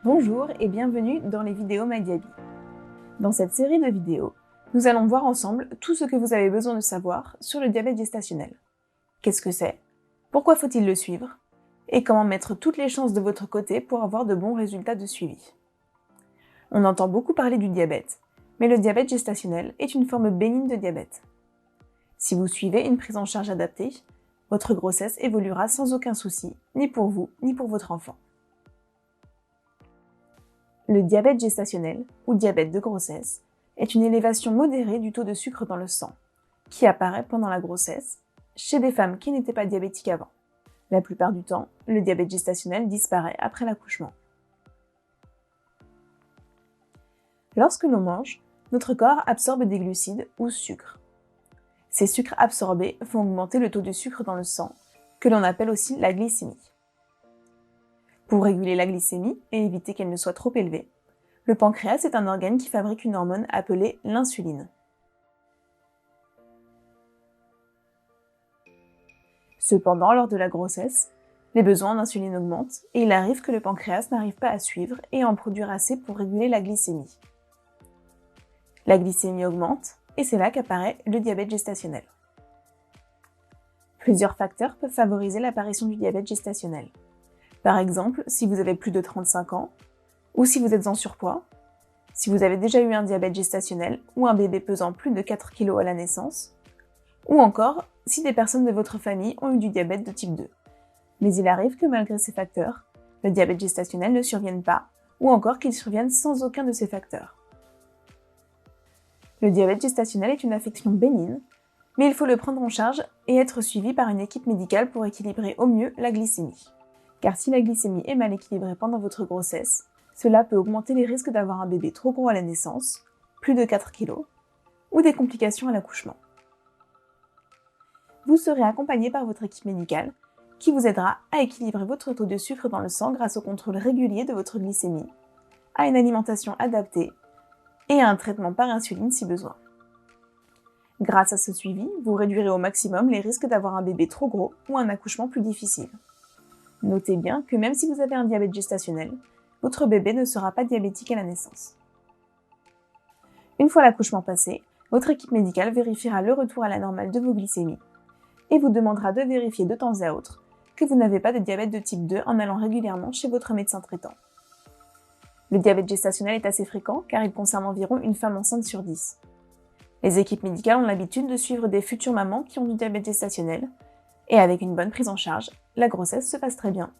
Bonjour et bienvenue dans les vidéos MyDiaby. Dans cette série de vidéos, nous allons voir ensemble tout ce que vous avez besoin de savoir sur le diabète gestationnel. Qu'est-ce que c'est? Pourquoi faut-il le suivre? Et comment mettre toutes les chances de votre côté pour avoir de bons résultats de suivi. On entend beaucoup parler du diabète, mais le diabète gestationnel est une forme bénigne de diabète. Si vous suivez une prise en charge adaptée, votre grossesse évoluera sans aucun souci, ni pour vous, ni pour votre enfant. Le diabète gestationnel, ou diabète de grossesse, est une élévation modérée du taux de sucre dans le sang, qui apparaît pendant la grossesse, chez des femmes qui n'étaient pas diabétiques avant. La plupart du temps, le diabète gestationnel disparaît après l'accouchement. Lorsque l'on mange, notre corps absorbe des glucides ou sucres. Ces sucres absorbés font augmenter le taux de sucre dans le sang, que l'on appelle aussi la glycémie. Pour réguler la glycémie et éviter qu'elle ne soit trop élevée, le pancréas est un organe qui fabrique une hormone appelée l'insuline. Cependant, lors de la grossesse, les besoins d'insuline augmentent et il arrive que le pancréas n'arrive pas à suivre et à en produire assez pour réguler la glycémie. La glycémie augmente et c'est là qu'apparaît le diabète gestationnel. Plusieurs facteurs peuvent favoriser l'apparition du diabète gestationnel. Par exemple, si vous avez plus de 35 ans, ou si vous êtes en surpoids, si vous avez déjà eu un diabète gestationnel ou un bébé pesant plus de 4 kg à la naissance, ou encore si des personnes de votre famille ont eu du diabète de type 2. Mais il arrive que malgré ces facteurs, le diabète gestationnel ne survienne pas, ou encore qu'il survienne sans aucun de ces facteurs. Le diabète gestationnel est une affection bénigne, mais il faut le prendre en charge et être suivi par une équipe médicale pour équilibrer au mieux la glycémie. Car si la glycémie est mal équilibrée pendant votre grossesse, cela peut augmenter les risques d'avoir un bébé trop gros à la naissance, plus de 4 kg, ou des complications à l'accouchement. Vous serez accompagné par votre équipe médicale qui vous aidera à équilibrer votre taux de sucre dans le sang grâce au contrôle régulier de votre glycémie, à une alimentation adaptée et à un traitement par insuline si besoin. Grâce à ce suivi, vous réduirez au maximum les risques d'avoir un bébé trop gros ou un accouchement plus difficile. Notez bien que même si vous avez un diabète gestationnel, votre bébé ne sera pas diabétique à la naissance. Une fois l'accouchement passé, votre équipe médicale vérifiera le retour à la normale de vos glycémies et vous demandera de vérifier de temps à autre que vous n'avez pas de diabète de type 2 en allant régulièrement chez votre médecin traitant. Le diabète gestationnel est assez fréquent car il concerne environ une femme enceinte sur 10. Les équipes médicales ont l'habitude de suivre des futures mamans qui ont du diabète gestationnel et avec une bonne prise en charge, la grossesse se passe très bien.